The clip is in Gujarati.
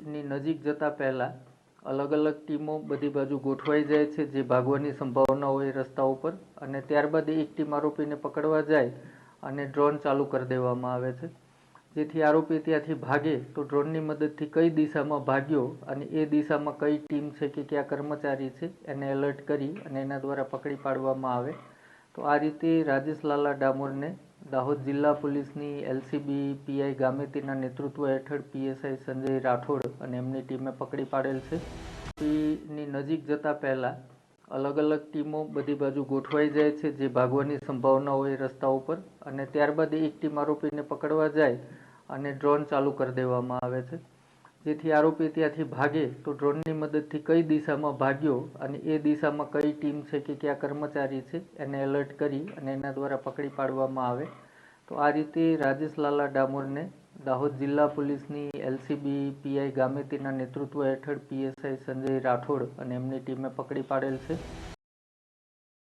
ની નજીક જતા પહેલા અલગ અલગ ટીમો બધી બાજુ ગોઠવાઈ જાય છે, જે ભાગવાની સંભાવના હોય રસ્તા ઉપર, અને ત્યારબાદ એક ટીમ આરોપીને પકડવા જાય અને ડ્રોન ચાલુ કરી દેવામાં આવે છે, જેથી આરોપી ત્યાંથી ભાગે તો ડ્રોનની મદદથી કઈ દિશામાં ભાગ્યો અને એ દિશામાં કઈ ટીમ છે કે કયા કર્મચારી છે એને એલર્ટ કરી અને એના દ્વારા પકડી પાડવામાં આવે. તો આ રીતે રાજેશ લાલા ડામોરને દાહોદ જિલ્લા પોલીસની એલસીબી પીઆઈ ગામેતીના નેતૃત્વ હેઠળ પીએસઆઈ સંજય રાઠોડ અને એમની ટીમે પકડી પાડેલ છે. ની નજીક જતા પહેલા અલગ અલગ ટીમો બધી બાજુ ગોઠવાઈ જાય છે, જે ભાગવાની સંભાવના હોય રસ્તા ઉપર, અને ત્યારબાદ એક ટીમ આરોપીને પકડવા જાય અને ડ્રોન ચાલુ કરી દેવામાં આવે છે, જેથી આરોપી ત્યાંથી ભાગે તો ડ્રોનની મદદથી કઈ દિશામાં ભાગ્યો અને એ દિશામાં કઈ ટીમ છે કે કયા કર્મચારી છે એને એલર્ટ કરી અને એના દ્વારા પકડી પાડવામાં આવે. તો આ રીતે રાજેશ લાલા ડામોરને દાહોદ જિલ્લા પોલીસની એલસીબી પીઆઈ ગામેતીના નેતૃત્વ હેઠળ પીએસઆઈ સંજય રાઠોડ અને એમની ટીમે પકડી પાડેલ છે.